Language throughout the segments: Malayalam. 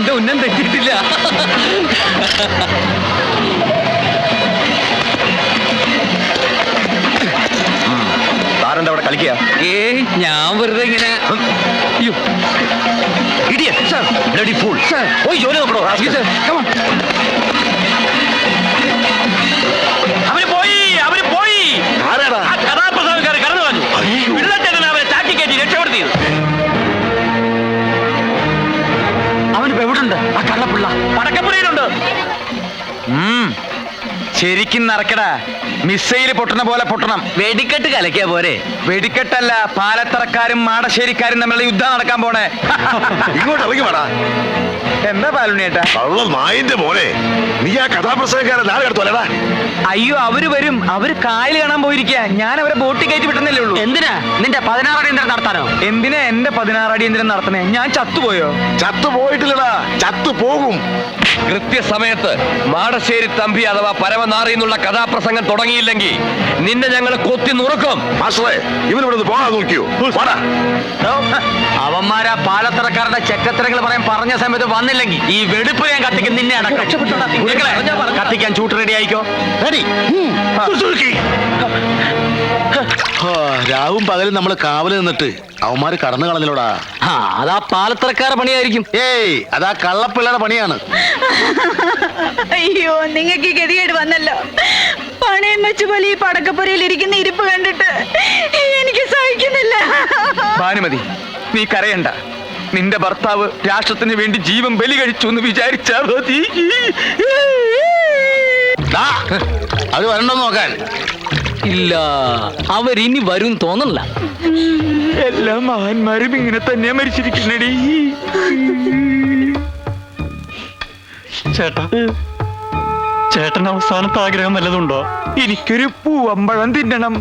എന്റെ ഉന്നം തെറ്റിയിട്ടില്ല. താരെന്താ അവിടെ കളിക്കുക? ഞാൻ വെറുതെ ഇങ്ങനെ. ജോലി നോക്കണോ? അവര് പോയി. ആരാടാ? കഥാപ്രസംഗക്കാർ കടന്നു വന്നു. പിള്ളേറ്റെങ്ങനെ അവരെ ചാറ്റിക്കയറ്റി രക്ഷപ്പെടുത്തിയത്. അവനിപ്പോ എവിടുണ്ട്? ആ കള്ളപ്പിള്ള പടക്കപ്പുറയിലുണ്ട്. ശരിക്കും നടക്കടാ. മിസൈല് പൊട്ടണ പോലെ പൊട്ടണം. വെടിക്കെട്ട് കലക്കിയ പോരെ. വെടിക്കെട്ടല്ല, പാലത്തറക്കാരും മാടശ്ശേരിക്കാരും തമ്മിലുള്ള യുദ്ധം നടക്കാൻ പോണേ. ഇങ്ങോട്ട് ഇറങ്ങി വേടാ. എന്താ പാലുണ്ണിയേട്ടാ? കള്ള നായിന്റെ മോനെ, നീ ആ കഥാപ്രസംഗക്കാരെ നാളെ എടുത്തോലടാ. അയ്യോ, അവര് വരും. അവര് കായൽ കാണാൻ പോയിരിക്കുക. ഞാൻ അവരെ ബോട്ടിൽ കയറ്റി വിട്ടുന്നല്ലേ ഉള്ളൂ. എന്തിനാ നിന്റെ 16 അടിയന്തരം നടത്താനോ? എന്തിനാ എന്റെ 16 അടിയന്തരം നടത്തണേ? ഞാൻ ചത്തുപോയോ? ചത്തു പോയിട്ടില്ലടാ, ചത്തു പോകും. കൃത്യസമയത്ത് മാടശ്ശേരി തമ്പി അഥവാ പരമനാറി എന്നുള്ള കഥാപ്രസംഗം തുടങ്ങിയില്ലെങ്കിൽ നിന്നെ ഞങ്ങൾ കൊത്തി നുറുക്കും. മാസ്റ്ററെ, ഇവനിവിടെ നിന്ന് പോകാൻ നോക്കിയോ? അവന്മാരാ പാലത്തറക്കാരുടെ ചെക്കത്തരങ്ങൾ പറയാൻ പറഞ്ഞ സമയത്ത് വന്നില്ലെങ്കിൽ ഈ വെടിപ്പ് ഞാൻ കത്തിക്കും. നിന്നെ അടക്കം കത്തിക്കാൻ ചൂട്ട് റെഡി ആയിക്കോ. റെഡി. രാവും പകലും നമ്മൾ കാവല് നിന്നിട്ട് അവന്മാര് കടന്നു കളഞ്ഞിലോടാ. അതാ പാലത്തറക്കാരുടെ പണിയായിരിക്കും. ഏയ്, അതാ കള്ളപ്പിള്ളയുടെ പണിയാണ്. അയ്യോ, നിങ്ങൾക്ക് ഗതികേട് വന്നല്ലോ. പണയം വെച്ച് പോലെ ഈ പടക്കപ്പുരയിൽ ഇരിക്കുന്ന ഇരിപ്പ് കണ്ടിട്ട് എനിക്ക് സഹിക്കുന്നില്ല. ഭാനുമതി, നീ കരയണ്ട. നിന്റെ ഭർത്താവ് രാഷ്ട്രത്തിന് വേണ്ടി ജീവൻ ബലി കഴിച്ചു എന്ന് വിചാരിച്ചാ മതി. അത് വരണ്ടോ നോക്കാൻ? ഇല്ല, അവരിനി വരും തോന്നണില്ല. എല്ലാ മഹാന്മാരും ഇങ്ങനെ തന്നെയാ മരിച്ചിരിക്കുന്നടി. ചേട്ടൻ അവസാനത്തെ ആഗ്രഹം വല്ലതുണ്ടോ? എനിക്കൊരു പൂവമ്പഴം തിന്നണം.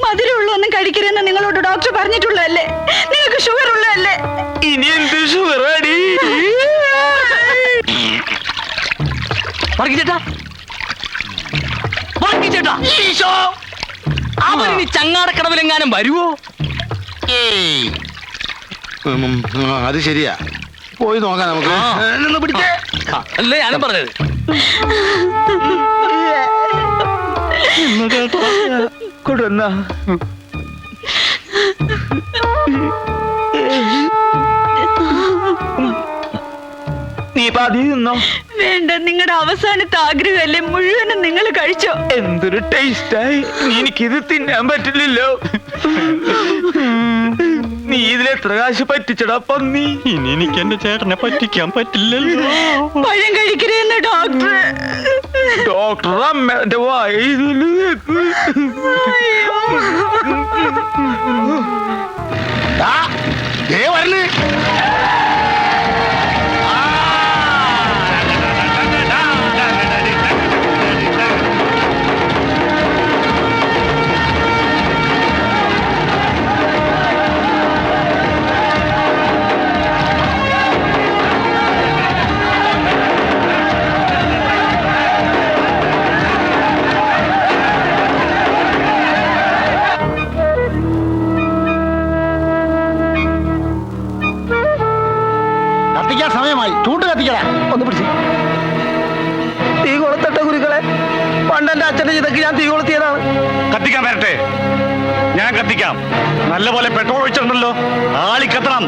മധുരമുള്ള ഒന്നും കഴിക്കരുതെന്ന് നിങ്ങളോട് ഡോക്ടർ പറഞ്ഞിട്ടുള്ളതല്ലേ? നിങ്ങൾക്ക് ഷുഗർ ഉള്ളതല്ലേ? ഇനി എന്ത് ഷുഗറാടി? അവരിനി ചങ്ങാടക്കടവിലെങ്ങാനും വരുവോ? അത് ശരിയാ, പോയി നോക്കാം നമുക്ക്. പിടിച്ചേ. അല്ലേ ഞാനും പറഞ്ഞത്. കൊടുന്ന നീ പാതി നിന്നോ? വേണ്ട, നിങ്ങളുടെ അവസാനത്തെ ആഗ്രഹമല്ലേ, മുഴുവനും നിങ്ങൾ കഴിച്ചോ. എന്തൊരു ടേസ്റ്റായി. എനിക്കിത് തിന്നാൻ പറ്റില്ലല്ലോ. നീ ഇതിലെത്ര കാശ് പറ്റിച്ചടാ പന്നി? ഇനി എനിക്ക് എന്റെ ചേട്ടനെ പറ്റിക്കാൻ പറ്റില്ലല്ലോ. പഴം കഴിക്കരുതെന്ന് ഡോക്ടർ. ഡോക്ടർ അമ്മന്റെ വായ വരണേ. കത്തിക്കാൻ സമയമായി. ചൂട്ട് കത്തിക്കടാ. ഒന്ന് പിടിച്ച്. തീ കൊളുത്തട്ട ഗുരുക്കളെ, പണ്ടെന്റെ അച്ഛന്റെ ചിതക്ക് ഞാൻ തീ കൊളുത്തിയതാണ്. കത്തിക്കാൻ വരട്ടെ, ഞാൻ കത്തിക്കാം. നല്ലപോലെ പെട്രോൾ ഒഴിച്ചിട്ടുണ്ടല്ലോ, ആളി കത്തണം.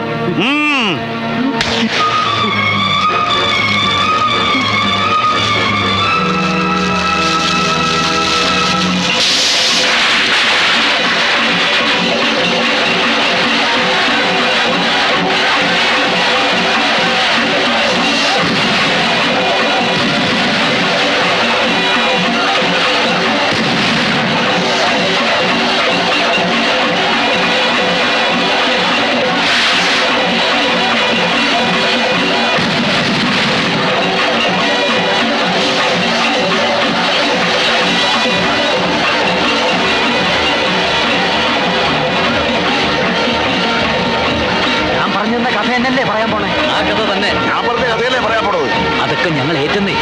കഥ എന്നല്ലേ പറയാൻ പോണേ? ആ കഥ തന്നെ. ഞാൻ പറഞ്ഞ കഥയല്ലേ പറയാൻ പോണത്? അതൊക്കെ ഞങ്ങൾ ഏറ്റുന്നേ.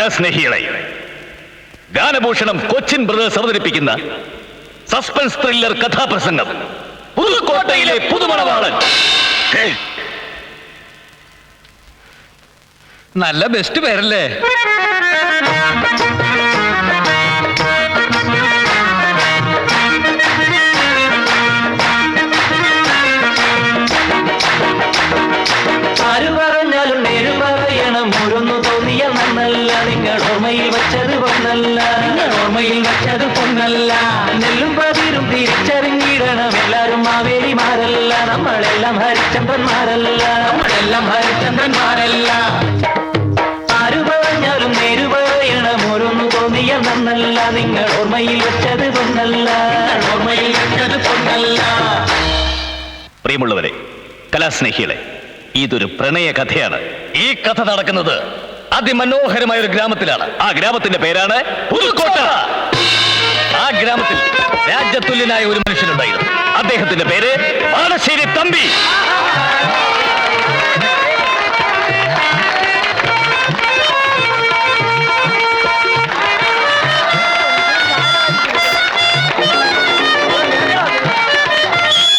കലാസ്നേഹികളെ, ഗാനഭൂഷണം കൊച്ചിൻ ബ്രദേഴ്സ് അവതരിപ്പിക്കുന്ന സസ്പെൻസ് ത്രില്ലർ കഥാപ്രസംഗം പുതുക്കോട്ടയിലെ പുതുമണവാളൻ. നല്ല ബെസ്റ്റ് പേരല്ലേ? ആരു പറഞ്ഞാലും നേരു പറയണം. ഓരോന്നു തോന്നിയ നന്നല്ല, നിങ്ങൾ ഓർമ്മയിൽ വച്ചത് പൊന്നല്ല, നിങ്ങൾ ഓർമ്മയിൽ വച്ചത് പൊന്നല്ല. നെല്ലും പതിരും തിരിച്ചറിഞ്ഞിടണം. എല്ലാരും മാവേലിമാരല്ല, നമ്മളെല്ലാം ഹരിചന്ദ്രന്മാരല്ല, നമ്മളെല്ലാം ഹരിചന്ദ്രന്മാരല്ല. ആരു പറഞ്ഞാലും നേരു പറയണം. ഓരോന്നു തോന്നിയ നന്നല്ല, നിങ്ങൾ ഓർമ്മയിൽ വച്ചത് പൊന്നല്ല, നിങ്ങൾ ഓർമ്മയിൽ വച്ചത് പൊന്നല്ല. പ്രിയമുള്ളവരെ, കലാസ്നേഹികളെ, ഇതൊരു പ്രണയ കഥയാണ്. ഈ കഥ നടക്കുന്നത് അതിമനോഹരമായ ഒരു ഗ്രാമത്തിലാണ്. ആ ഗ്രാമത്തിന്റെ പേരാണ് പുതുക്കോട്ട. ആ ഗ്രാമത്തിൽ രാജ്യതുല്യനായ ഒരു മനുഷ്യനുണ്ടായിരുന്നു. അദ്ദേഹത്തിന്റെ പേര് മാടശ്ശേരി തമ്പി.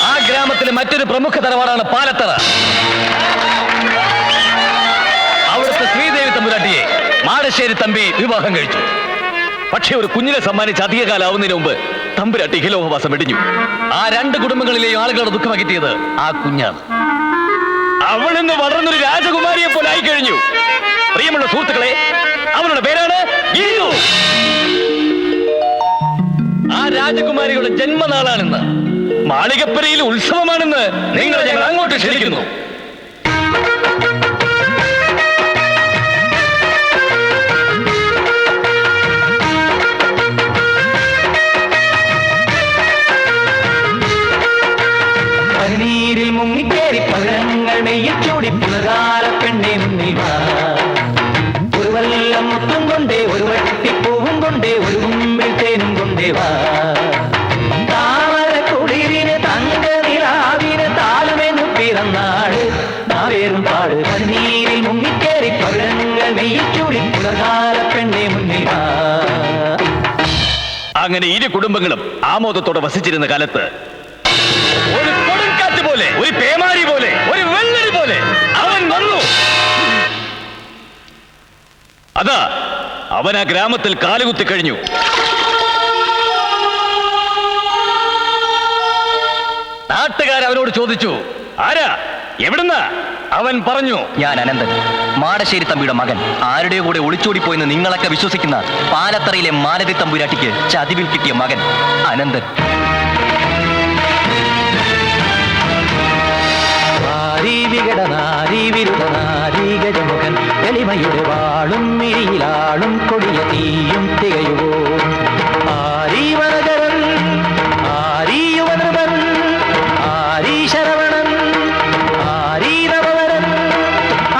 ആ ഗ്രാമത്തിലെ മറ്റൊരു പ്രമുഖ തറവാടാണ് പാലത്തറ. അവിടുത്തെ ശ്രീദേവി തമ്പുരാട്ടിയെ മാടശ്ശേരി തമ്പി വിവാഹം കഴിച്ചു. പക്ഷെ ഒരു കുഞ്ഞിനെ സമ്മാനിച്ച് അധികകാലാവുന്നതിന് മുമ്പ് തമ്പുരാട്ടി ഇഹലോകവാസം വെടിഞ്ഞു. ആ രണ്ട് കുടുംബങ്ങളിലെയും ആളുകളുടെ ദുഃഖം അകറ്റിയത് ആ കുഞ്ഞാണ്. അവളിന്ന് വളർന്നൊരു രാജകുമാരിയെ പോലെ ആയിക്കഴിഞ്ഞു. പ്രിയമുള്ള സുഹൃത്തുക്കളെ, അവളുടെ പേരാണ് ഗീതു. ആ രാജകുമാരിയുടെ ജന്മനാളാണെന്ന്, മാളികപ്പുരയിൽ ഉത്സവമാണെന്ന് നിങ്ങളെ ഞങ്ങൾ അങ്ങോട്ട് ക്ഷണിക്കുന്നു. പനിനീരിൽ മുങ്ങിക്കേറി പഴങ്ങൾ നെയ്യച്ചൂടി പുലകാല പെണ്ണെ മുന്നിൽ വാ. ഒരു വല്ലം മുത്തും കൊണ്ടേ, ഒരു വട്ടിപ്പൂവും കൊണ്ടേ, ഒരു മുമ്പിൽ തേനും കൊണ്ടേ വാ. താമര കുളിരിന് തങ്കനിലാവിന് താലുമെന്ന് പിറന്നാട് നാവേറും പാട്. പനിനീരിൽ മുങ്ങിക്കേറി പഴങ്ങൾ നെയ്യച്ചൂടി പുലകാല പെണ്ണെ മുന്നിൽ വാ. അങ്ങനെ ഇരു കുടുംബങ്ങളും ആമോദത്തോടെ വസിച്ചിരുന്ന കാലത്ത് ഒരു കൊടുങ്കാറ്റ് പോലെ, ഒരു പേമാരി പോലെ, ഒരു വെള്ളരി പോലെ അവൻ വന്നു. അതാ അവൻ ആ ഗ്രാമത്തിൽ കാലുകുത്തി കഴിഞ്ഞു. നാട്ടുകാർ അവനോട് ചോദിച്ചു, ആരാ, എവിടുന്ന? അവൻ പറഞ്ഞു, ഞാൻ അനന്തൻ, മാടശ്ശേരി തമ്പിയുടെ മകൻ. ആരുടെ കൂടെ ഒളിച്ചോടിപ്പോയെന്ന് നിങ്ങളൊക്കെ വിശ്വസിക്കുന്ന പാലത്തറയിലെ മാലതി തമ്പുരാട്ടിക്ക് ചതിവിൽ കിട്ടിയ മകൻ അനന്തൻ. ഗജമുഖൻ എളിമയുടെ വാളും മിഴിയിലാളും കൊടിയ തീയും തികയുവോ. ആരീവനകരൻ, ആരീയുവനൃപൻ, ആരീ ശരവണൻ, ആരീരവരൻ,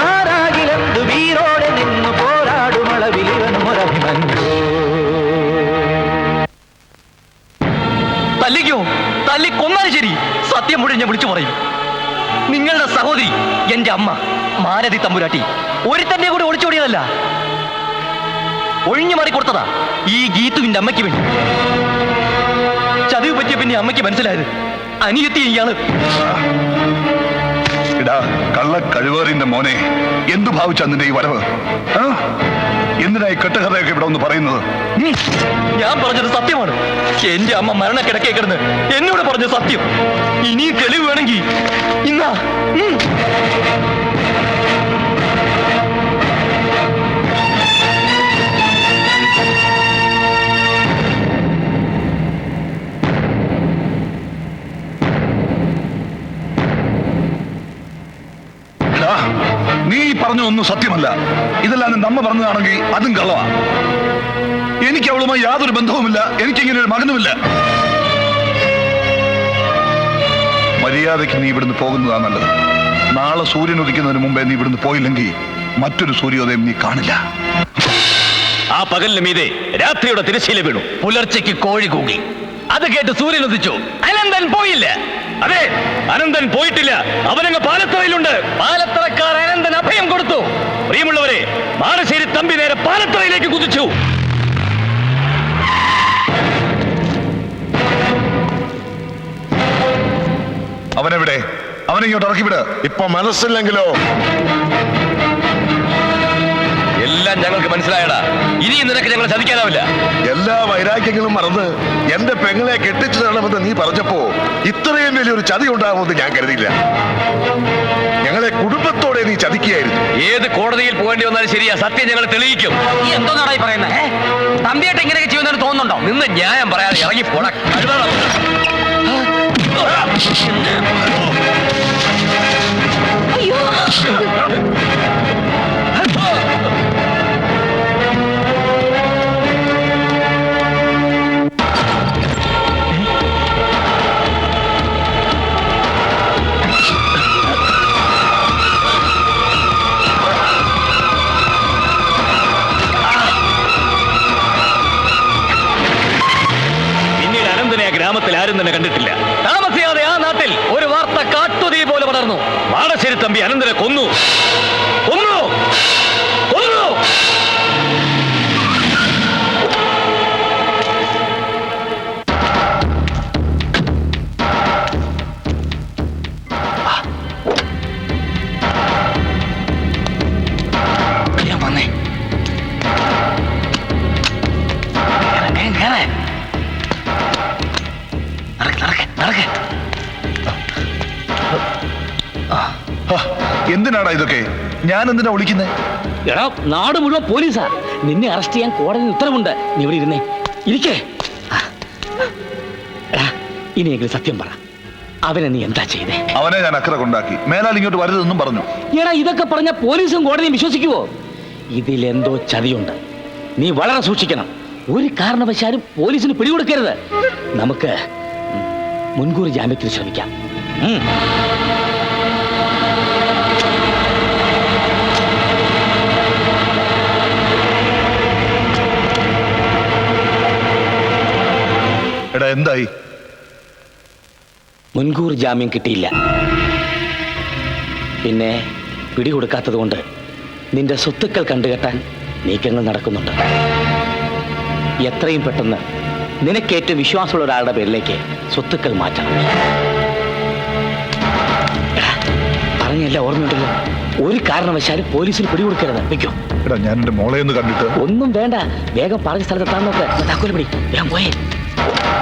ആരാകിലെന്തു വീരോടെ നിന്നു പോരാടുമളവിലിവനും ഒരഭിമന്യോ. തല്ലിക്കോ, തല്ലിക്കൊന്നാലും ശരി, സത്യം മുഴുവൻ ഞാൻ വിളിച്ചു പറയും. നിങ്ങളുടെ സഹോദരി, എന്റെ അമ്മ മാലതി തമ്പുരാട്ടി, ഒരുത്തന്റെ കൂടെ ഒളിച്ചോടിയതല്ല, ഒഴിഞ്ഞു മാറിക്കൊടുത്തതാ ഈ ഗീതുവിന്റെ അമ്മയ്ക്ക് വേണ്ടി. ചതിവ് പറ്റിയ പിന്നെ അമ്മയ്ക്ക് മനസ്സിലായത് അനിയത്തി ഇയാള്. ഇടാ കള്ള കഴിവേറിന്റെ മോനെ, എന്തു ഭാവിച്ച നിന്റെ ഈ വരവ്? എന്തിനായി കെട്ടുകഥയൊക്കെ ഇവിടെ ഒന്ന് പറയുന്നത്? ഞാൻ പറഞ്ഞത് സത്യമാണ്. എന്റെ അമ്മ മരണക്കിടക്കേ കിടന്ന് എന്നോട് പറഞ്ഞ സത്യം. ഇനി തെളിവ് വേണമെങ്കിൽ ഇന്നാ. നീ പറഞ്ഞൊന്നും സത്യമല്ല. ഇതെല്ലാം നമ്മ പറഞ്ഞതാണെങ്കിൽ അതും കള്ളവാ. എനിക്ക് അവളുമായി യാതൊരു ബന്ധവുമില്ല. എനിക്കിങ്ങനെ ഒരു മകനുമില്ല. മര്യാദയ്ക്ക് നീ ഇവിടുന്ന് പോകുന്നതാ നല്ലത്. നാളെ സൂര്യൻ ഉദിക്കുന്നതിന് മുമ്പേ നീ ഇവിടുന്ന് പോയില്ലെങ്കിൽ മറ്റൊരു സൂര്യോദയം നീ കാണില്ല. ആ പകലിന് മീതെ രാത്രിയുടെ തിരശ്ശീല വീണു. പുലർച്ചയ്ക്ക് കോഴി കൂകി. അത് കേട്ട് സൂര്യൻ ഉദിച്ചു. അനന്തൻ പോയില്ല. അതെ, അനന്തൻ പോയിട്ടില്ല. അവനങ്ങ് പാലത്തറയിലുണ്ട്. പാലത്തറക്കാർ അനന്തൻ അഭയം കൊടുത്തു. പ്രിയമുള്ളവരെ, മാടശ്ശേരി തമ്പി നേരെ പാലത്തറയിലേക്ക് കുതിച്ചു. അവനെവിടെ? അവനെ ഇങ്ങോട്ട് ഇറക്കിവിട്. ഇപ്പൊ മനസ്സില്ലെങ്കിലോ? എല്ലാം ഞങ്ങൾക്ക് മനസ്സിലായടാ. ഇനിയും നിനക്ക് ഞങ്ങളെ ചതിക്കാനാവില്ല. എല്ലാ വൈരാഗ്യങ്ങളും മറന്ന് എന്റെ പെങ്ങളെ കെട്ടിച്ചു തരണമെന്ന് നീ പറഞ്ഞപ്പോ ഇത്രയും വലിയൊരു ചതി ഉണ്ടാകുമെന്ന് ഞാൻ കരുതിയില്ല. ഞങ്ങളെ കുടുംബത്തോടെ നീ ചതിക്കുകയായിരുന്നു. ഏത് കോടതിയിൽ പോകേണ്ടി വന്നാലും ശരിയാ, സത്യം ഞങ്ങൾ തെളിയിക്കും. ഈ എന്തോ നാടായി പറയുന്നത്? തമ്പിയായിട്ട് ഇങ്ങനെയൊക്കെ ചെയ്യുന്നതിന് തോന്നുന്നുണ്ടോ? നിന്ന് ന്യായം പറയാതെ ഇറങ്ങി പോട. അയ്യോ പിന്നീട് അനന്തനെ ആ ഗ്രാമത്തിൽ ആരും തന്നെ കണ്ടിട്ടില്ല. താമസിയാതെ ആ നാട്ടിൽ ഒരു വാർത്ത കാട്ടുതീ പോലെ പടർന്നു. മാടശ്ശേരി തമ്പി അനന്തനെ കൊന്നു. കൊന്നു കൊന്നു. എന്തിനാടാ ഇതൊക്കെ? ഞാൻ എന്തിനാ വിളിക്കുന്നേ? എടാ, നാട് മുഴുവൻ പോലീസാ. നിന്നെ അറസ്റ്റ് ചെയ്യാൻ കോടതി ഉത്തരവുണ്ട്. നീ ഇവിടെ ഇരുന്നേ. ഇരിക്കേ. ഇനിയെങ്കിലും സത്യം പറ, അവനെ നീ എന്താ ചെയ്തേ? അവനെ ഞാൻ അക്കരെ കൊണ്ടാക്കി. മേലാൽ ഇങ്ങോട്ട് വരരുതെന്നും പറഞ്ഞു. എടാ, ഇതൊക്കെ പറഞ്ഞ പോലീസും കോടതിയും വിശ്വസിക്കുവോ? ഇതിലെന്തോ ചതിയുണ്ട്. നീ വളരെ സൂക്ഷിക്കണം. ഒരു കാരണവശാലും പോലീസിന് പിടികൊടുക്കരുത്. നമുക്ക് മുൻകൂർ ജാമ്യത്തിന് ശ്രമിക്കാം. എടാ, എന്തായി? മുൻകൂർ ജാമ്യം കിട്ടിയില്ല. പിന്നെ പിടികൊടുക്കാത്തത് കൊണ്ട് നിന്റെ സ്വത്തുക്കൾ കണ്ടുകെട്ടാൻ നീക്കങ്ങൾ നടക്കുന്നുണ്ട്. എത്രയും പെട്ടെന്ന് നിനക്കേറ്റവും വിശ്വാസമുള്ള ഒരാളുടെ പേരിലേക്ക് സ്വത്തുക്കൾ മാറ്റണം. പറഞ്ഞല്ല, ഓർമ്മയുണ്ടല്ലോ. ഒരു കാരണവശാലും പോലീസിന് പിടികൊടുക്കരുത്. വെക്കോ. എടാ, ഞാൻ എന്റെ മോളെ ഒന്ന് കണ്ടിട്ട്. ഒന്നും വേണ്ട, വേഗം പറഞ്ഞ സ്ഥലത്തെത്താൻ നോക്ക്. താക്കോല് പിടി, വേഗം പോയേ.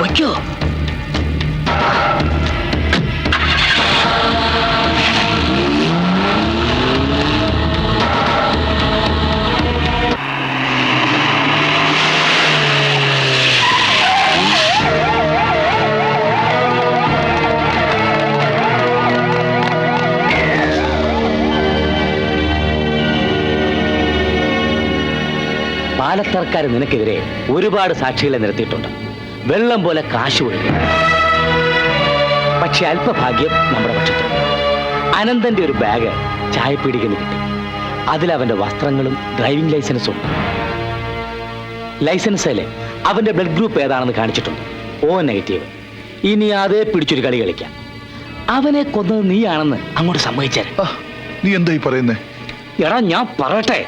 വയ്ക്കോ. പാലത്തറക്കാർ നിനക്കെതിരെ ഒരുപാട് സാക്ഷികളെ നിരത്തിയിട്ടുണ്ട്. വെള്ളം പോലെ കാശ് ഒഴുകി. പക്ഷെ അല്പഭാഗ്യം നമ്മുടെ പക്ഷത്തുണ്ട്. അനന്തന്റെ ഒരു ബാഗ് ചായപ്പീടികന് കിട്ടി. അതിലവന്റെ വസ്ത്രങ്ങളും ഡ്രൈവിംഗ് ലൈസൻസും ഉണ്ട്. ലൈസൻസില് അവന്റെ ബ്ലഡ് ഗ്രൂപ്പ് ഏതാണെന്ന് കാണിച്ചിട്ടുണ്ട്. O-. ഇനി അതേ പിടിച്ചൊരു കളി കളിക്കാം. അവനെ കൊന്നത് നീയാണെന്ന് അങ്ങോട്ട് സമ്മതിച്ചേരെ. നീ എന്തായി പറയുന്നേ? എടാ, ഞാൻ പറയട്ടെ.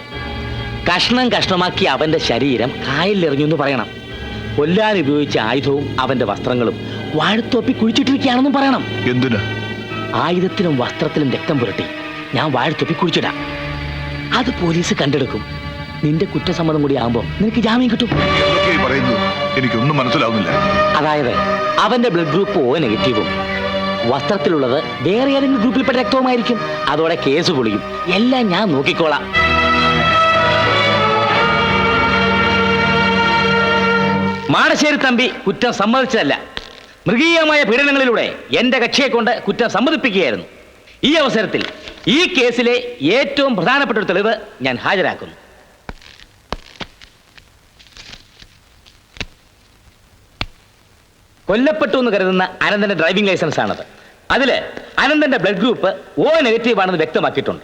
കഷ്ണം കഷ്ണമാക്കി അവന്റെ ശരീരം കായലിലെറിഞ്ഞു എന്ന് പറയണം. കൊല്ലാൻ ഉപയോഗിച്ച ആയുധവും അവന്റെ വസ്ത്രങ്ങളും വാഴത്തോപ്പി കുഴിച്ചിട്ടിരിക്കുകയാണെന്നും പറയണം. എന്തിന്? ആയുധത്തിലും വസ്ത്രത്തിലും രക്തം പുരട്ടി ഞാൻ വാഴത്തോപ്പി കുഴിച്ചിടാം. അത് പോലീസ് കണ്ടെടുക്കും. നിന്റെ കുറ്റസമ്മതം കൂടി ആകുമ്പോൾ നിനക്ക് ജാമ്യം കിട്ടും. എന്തൊക്കെയായി പറയുന്നത്? എനിക്കൊന്നും മനസ്സിലാവുന്നില്ല. അതായത് അവന്റെ ബ്ലഡ് ഗ്രൂപ്പ് O-, വസ്ത്രത്തിലുള്ളത് വേറെ ഏതെങ്കിലും ഗ്രൂപ്പിൽപ്പെട്ട രക്തവുമായിരിക്കും. അതോടെ കേസ് പൊളിയും. എല്ലാം ഞാൻ നോക്കിക്കോളാം. മാടശ്ശേരി തമ്പി കുറ്റം സമ്മതിച്ചതല്ല. മൃഗീയമായ പീഡനങ്ങളിലൂടെ എന്റെ കക്ഷിയെ കൊണ്ട് കുറ്റം സമ്മതിപ്പിക്കുകയായിരുന്നു. ഈ അവസരത്തിൽ ഈ കേസിലെ ഏറ്റവും പ്രധാനപ്പെട്ട ഒരു തെളിവ് ഞാൻ ഹാജരാക്കുന്നു. കൊല്ലപ്പെട്ടു എന്ന് കരുതുന്ന അനന്തന്റെ ഡ്രൈവിംഗ് ലൈസൻസ് ആണത്. അതില് അനന്തന്റെ ബ്ലഡ് ഗ്രൂപ്പ് O- ആണെന്ന് വ്യക്തമാക്കിയിട്ടുണ്ട്.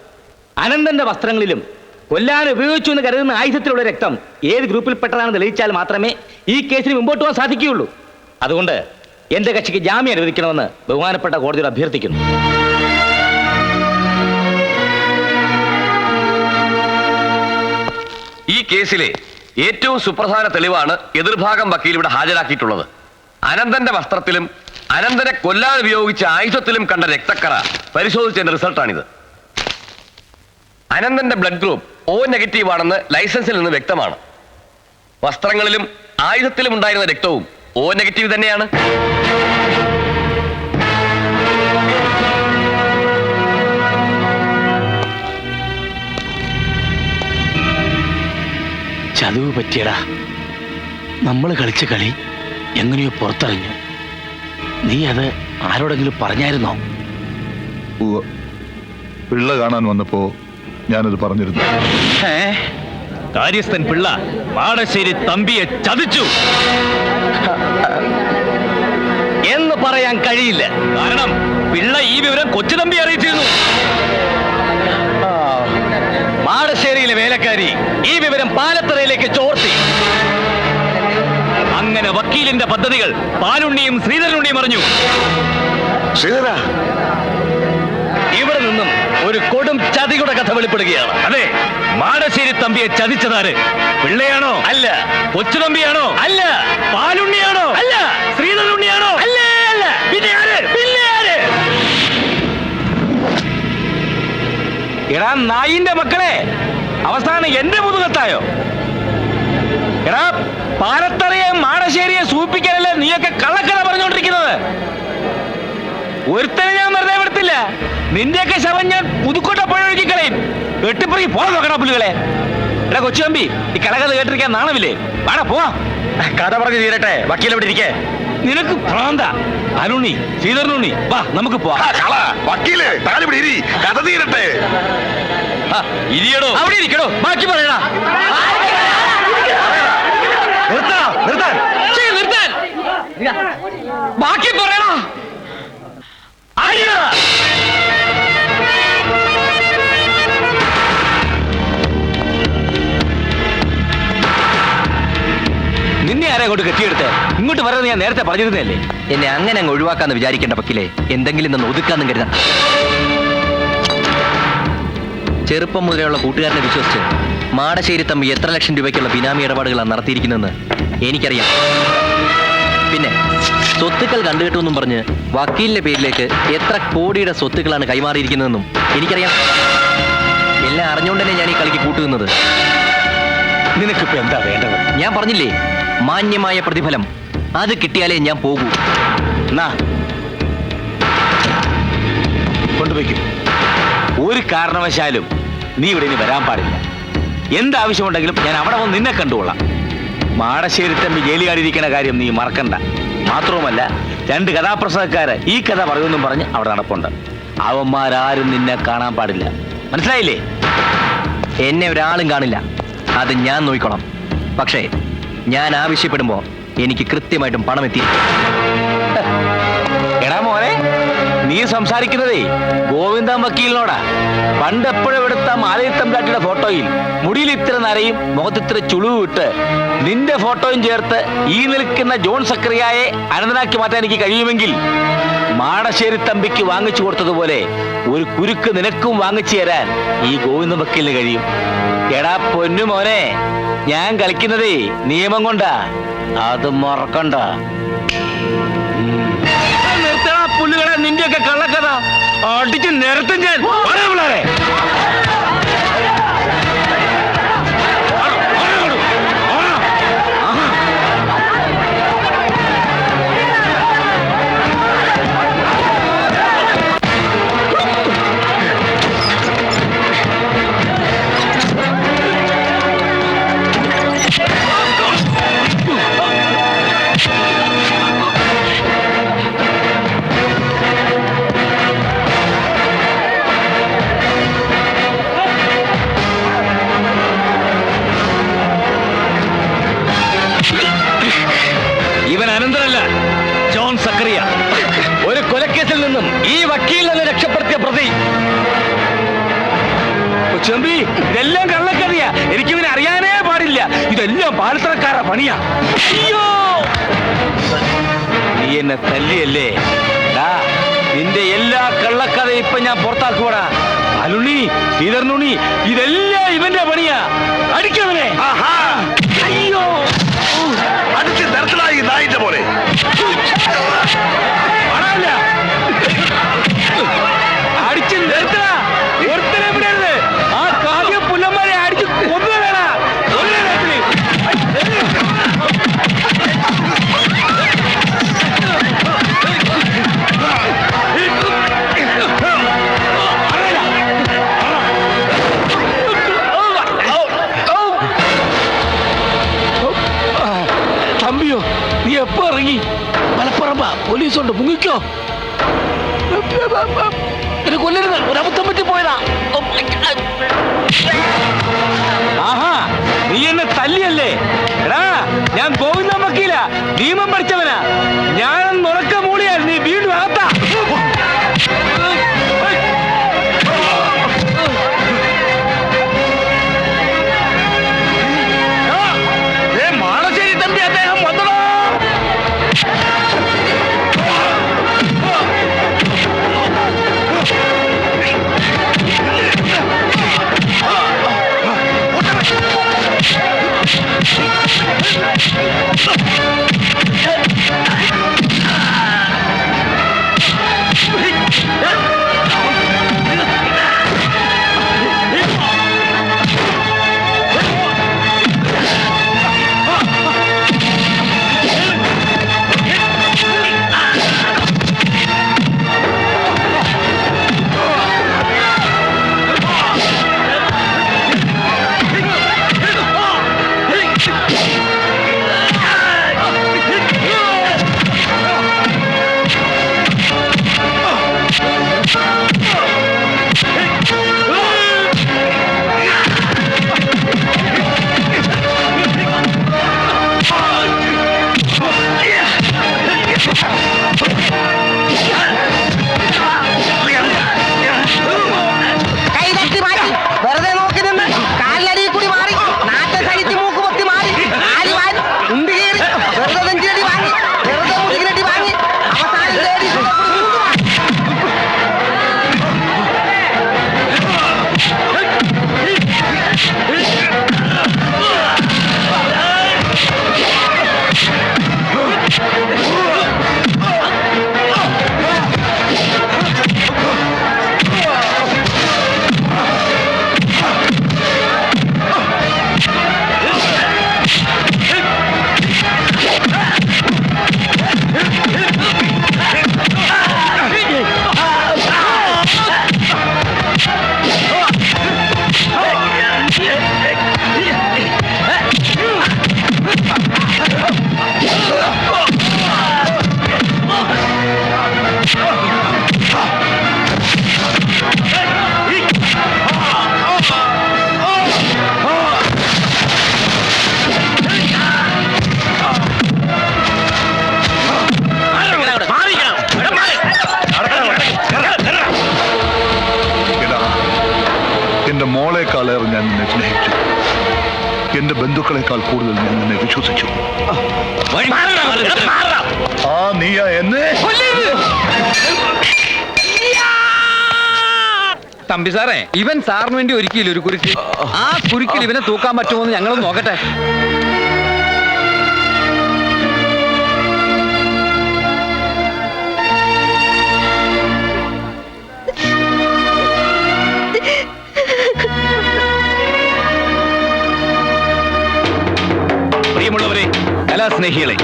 അനന്തന്റെ വസ്ത്രങ്ങളിലും കൊല്ലാൻ ഉപയോഗിച്ചു എന്ന് കരുതുന്ന ആയുധത്തിലുള്ള രക്തം ഏത് ഗ്രൂപ്പിൽപ്പെട്ടതാണെന്ന് തെളിയിച്ചാൽ മാത്രമേ ഈ കേസിന് മുമ്പോട്ട് പോകാൻ സാധിക്കുകയുള്ളൂ. അതുകൊണ്ട് എന്റെ കക്ഷിക്ക് ജാമ്യം അനുവദിക്കണമെന്ന് ബഹുമാനപ്പെട്ട കോടതിയോട് അഭ്യർത്ഥിക്കുന്നു. ഈ കേസിലെ ഏറ്റവും സുപ്രധാന തെളിവാണ് എതിർഭാഗം വക്കീൽ ഇവിടെ ഹാജരാക്കിയിട്ടുള്ളത്. അനന്തന്റെ വസ്ത്രത്തിലും അനന്തനെ കൊല്ലാൻ ഉപയോഗിച്ച ആയുധത്തിലും കണ്ട രക്തക്കറ പരിശോധിച്ചതിന്റെ റിസൾട്ടാണിത്. അനന്തന്റെ ബ്ലഡ് ഗ്രൂപ്പ് O നെഗറ്റീവ് ആണെന്ന് ലൈസൻസിൽ നിന്ന് വ്യക്തമാണ്. വസ്ത്രങ്ങളിലും ആയുധത്തിലും ഉണ്ടായിരുന്ന രക്തവും O നെഗറ്റീവ് തന്നെയാണ്. ചതുവ് പറ്റിയടാ. നമ്മൾ കളിച്ച കളി എങ്ങനെയോ പുറത്തറിഞ്ഞു. നീ അത് ആരോടെങ്കിലും പറഞ്ഞായിരുന്നോ? പിള്ള കാണാൻ വന്നപ്പോ ഞാനത് പറഞ്ഞിരുന്നു. കാര്യസ്ഥൻ പിള്ള മാടശ്ശേരി തമ്പിയെ ചതിച്ചു എന്ന് പറയാൻ കഴിയില്ല. കാരണം പിള്ള ഈ വിവരം കൊച്ചു തമ്പി അറിയിച്ചിരുന്നു. മാടശ്ശേരിയിലെ വേലക്കാരി ഈ വിവരം പാലത്തറയിലേക്ക് ചോർത്തി. അങ്ങനെ വക്കീലിന്റെ പദ്ധതികൾ പാലുണ്ണിയും ശ്രീധരനുണ്ണിയും അറിഞ്ഞു. ശ്രീധര, ഇവിടെ നിന്നും ഒരു കൊടും ചതിയുടെ കഥ വെളിപ്പെടുകയാണ്. അതെ, മാടശ്ശേരി തമ്പിയെ ചതിച്ചതാര്? പിള്ളയാണോ? അല്ല. കൊച്ചുതമ്പിയാണോ? അല്ല. പാലുണ്ണിയാണോ? അല്ല. ശ്രീധരനുണ്ണിയാണോ? അല്ല. അല്ല. പിന്നെ ആര്? പിന്നെ ആര്? എടാ നായിന്റെ മക്കളെ, അവസാനം എന്റെ മുതുകത്തായോ? എടാ പാലത്തറയെ മാടശ്ശേരിയെ സൂപ്പിക്കാനല്ലേ നീയൊക്കെ കള്ളക്കഥ പറഞ്ഞുകൊണ്ടിരിക്കുന്നത്? ഒരുത്തനെ ഞാൻ വെറുതെ വിടത്തില്ല. നിന്റെയൊക്കെ ശവം ഞാൻ പുതുക്കോട്ട പുഴയൊഴുക്കി കളയും. വെട്ടിപ്പുറകി പോകാൻ നോക്കണ പുല്ലുകളെ. എടാ കൊച്ചുതമ്പി, ഈ കള്ളക്കഥ കേട്ടിരിക്കാൻ നാണമില്ലേ? വേണം പോവാ. കഥ പറഞ്ഞു തീരട്ടെ, വക്കീൽ എവിടെ ഇരിക്കേ? നിനക്ക് ഭ്രാന്ത. അരുണി, ശ്രീധരനുണ്ണി, വാ നമുക്ക് പോവാം. വക്കീല് താലിവിടെ ഇരി, കഥ തീരട്ടെ. ഇരിയടോ, അവിടെ ഇരിക്കണോ? ബാക്കി പറയടാ. നിർത്താൻ. ബാക്കി പറയടാ. നിന്നെ ആരെ കൊണ്ട് കെട്ടിയെടുത്ത് ഇങ്ങോട്ട് വരാതെ ഞാൻ നേരത്തെ പറഞ്ഞിരുന്നല്ലേ? എന്നെ അങ്ങനെ അങ്ങ് ഒഴിവാക്കാന്ന് വിചാരിക്കേണ്ട വക്കീലെ. എന്തെങ്കിലും നിന്ന് ഒതുക്കാന്നും കരുതാം. ചെറുപ്പം മുതലുള്ള കൂട്ടുകാരനെ വിശ്വസിച്ച് മാടശ്ശേരി തമ്പി എത്ര ലക്ഷം രൂപയ്ക്കുള്ള ബിനാമി ഇടപാടുകളാണ് നടത്തിയിരിക്കുന്നതെന്ന് എനിക്കറിയാം. പിന്നെ സ്വത്തുക്കൾ കണ്ടുകെട്ടുമെന്നും പറഞ്ഞ് വക്കീലിന്റെ പേരിലേക്ക് എത്ര കോടിയുടെ സ്വത്തുക്കളാണ് കൈമാറിയിരിക്കുന്നതെന്നും എനിക്കറിയാം. എല്ലാം അറിഞ്ഞുകൊണ്ടല്ലേ ഞാൻ ഈ കളിക്ക് കൂട്ടുന്നത്. നിനക്കിപ്പോ എന്താ വേണ്ടത്? ഞാൻ പറഞ്ഞില്ലേ, മാന്യമായ പ്രതിഫലം. അത് കിട്ടിയാലേ ഞാൻ പോകൂ. കൊണ്ടുപോയിക്കും. ഒരു കാരണവശാലും നീ ഇവിടെ ഇനി വരാൻ പാടില്ല. എന്താവശ്യമുണ്ടെങ്കിലും ഞാൻ അവിടെ വന്ന് നിന്നെ കണ്ടുകൊള്ളാം. മാടശ്ശേരി തമ്പി ജയിലിലാടിയിരിക്കുന്ന കാര്യം നീ മറക്കണ്ട. മാത്രവുമല്ല, 2 കഥാപ്രസംഗക്കാര് ഈ കഥ പറയുമെന്നും പറഞ്ഞ് അവിടെ നടപ്പുണ്ട്. അവന്മാരാരും നിന്നെ കാണാൻ പാടില്ല. മനസ്സിലായില്ലേ? എന്നെ ഒരാളും കാണില്ല. അത് ഞാൻ നോക്കിക്കോളാം. പക്ഷേ ഞാൻ ആവശ്യപ്പെടുമ്പോ എനിക്ക് കൃത്യമായിട്ടും പണം എത്തി. എടാ മോനെ, നീ സംസാരിക്കുന്നതേ ഗോവിന്ദൻ വക്കീലിനോടാ. പണ്ട് എപ്പോഴും എടുത്ത മാലയിത്തമ്പ്രാട്ടിയുടെ ഫോട്ടോയിൽ മുടിയിൽ ഇത്ര നരയും മുഖത്തിത്ര ചുളിവ് ഇട്ട് നിന്റെ ഫോട്ടോയും ചേർത്ത് ഈ നിൽക്കുന്ന ജോൺ സക്രിയായെ അനന്തനാക്കി മാറ്റാൻ എനിക്ക് കഴിയുമെങ്കിൽ മാടശ്ശേരി തമ്പിക്ക് വാങ്ങിച്ചു കൊടുത്തതുപോലെ ഒരു കുരുക്ക് നിനക്കും വാങ്ങിച്ചു തരാൻ ഈ ഗോവിന്ദൻ വക്കീലിന് കഴിയും. എടാ പൊന്നു മോനെ, ഞാൻ കളിക്കുന്നതേ നിയമം കൊണ്ടാ. അത് മറക്കണ്ട. നിർത്തണ പുല്ലുകളെ, നിന്റെയൊക്കെ കള്ളക്കഥ അടിച്ച് നിരത്തും ഞാൻ. ഇവൻ അനന്തരല്ല, ജോൺ സക്കറിയ. ഒരു കൊലക്കേസിൽ നിന്നും ഈ വക്കീലിനെ രക്ഷപ്പെടുത്തിയ പ്രതി. ചെമ്പി, ഇതെല്ലാം കള്ളക്കറിയാ. എനിക്കിവനെ അറിയാനേ പാടില്ല. ഇതെല്ലാം പാലത്തറക്കാരുടെ പണിയാ. അയ്യോ, നീ എന്നെ തല്ലിയല്ലേ? നിന്റെ എല്ലാ കള്ളക്കഥയും ഇപ്പൊ ഞാൻ പുറത്താക്കുവാടാ. ബാലുണ്ണി, ശ്രീധരനുണ്ണി, ഇതെല്ലാം ഇവന്റെ പണിയാ. അടിക്കവനെ. അയ്യോ, അടിച്ച് നിർത്തലായി നായിന്റെ പോലെ. അടിച്ച് നിർത്തണ, ഒരുത്തനെ വിടരുത്. ആ കാവ്യ പുല്ലന്മാരെ അടിച്ച് കൊന്നുകളാ. തമ്പിയോ, നീ എപ്പോ ഇറങ്ങി? മലപ്പുറം പോലീസുണ്ട്, മുങ്ങിക്കോ. എന്നെ കൊല്ലരുത്, ഒരബദ്ധം പറ്റി പോയതാ. ആഹാ, നീ എന്നെ തല്ലിയല്ലേ? എടാ, ഞാൻ ഗോവിന്ദൻ വക്കീല, നിയമം പഠിച്ചവനാ. ഞാൻ നുറക്ക മൂളിയാൽ നീ വീണ്ടും അകത്താ. മാളശ്ശേരി തമ്പി, അദ്ദേഹം വന്നോ. മോളെക്കാളേറെ ഞാൻ നിന്നെ സ്നേഹിച്ചു. എന്റെ ബന്ധുക്കളെക്കാൾ കൂടുതൽ ഞാൻ നിന്നെ വിശ്വസിച്ചു. ആ നീയാ എന്നെ? തമ്പി സാറേ, ഇവൻ സാറിന് വേണ്ടി ഒരുക്കിയില്ല ഒരു കുരുക്ക്. ആ കുരുക്കിൽ ഇവനെ തൂക്കാൻ പറ്റുമോ എന്ന് ഞങ്ങളൊന്ന് നോക്കട്ടെ. പ്രിയമുള്ളവരെ, കലാസ്നേഹികളെ,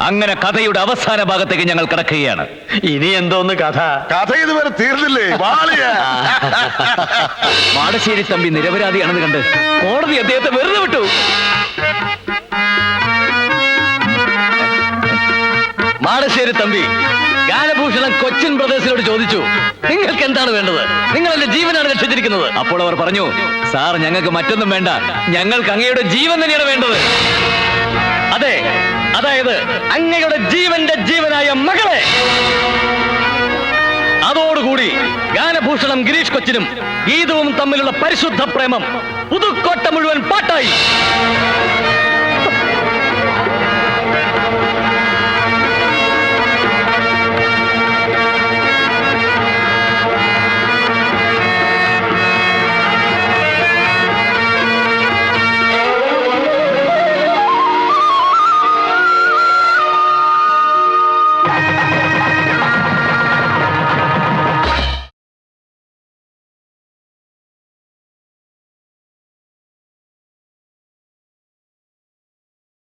അങ്ങനെ കഥയുടെ അവസാന ഭാഗത്തേക്ക് ഞങ്ങൾ കടക്കുകയാണ്. ഇനി എന്തോന്ന് കഥ? കഥ ഇതുവരെ തീർന്നില്ലേ? മാടശ്ശേരി തമ്പി നിരപരാധിയാണെന്ന് കണ്ട് കോടതി അദ്ദേഹത്തെ വെറുതെ വിട്ടു. മാടശ്ശേരി തമ്പി ഗാനഭൂഷണം കൊച്ചിൻ ബ്രദേഴ്സിനോട് ചോദിച്ചു, നിങ്ങൾക്ക് എന്താണ് വേണ്ടത്? നിങ്ങൾ എന്റെ ജീവനാണ് രക്ഷിച്ചിരിക്കുന്നത്. അപ്പോൾ അവർ പറഞ്ഞു, സാർ, ഞങ്ങൾക്ക് മറ്റൊന്നും വേണ്ട, ഞങ്ങൾക്ക് അങ്ങയുടെ ജീവൻ തന്നെയാണ് വേണ്ടത്. അതെ, അതായത് അങ്ങയുടെ ജീവന്റെ ജീവനായ മകളെ. അതോടുകൂടി ഗാനഭൂഷണം ഗിരീഷ് കൊച്ചിനും ഗീതവും തമ്മിലുള്ള പരിശുദ്ധ പ്രേമം പുതുക്കോട്ട മുഴുവൻ പാട്ടായി.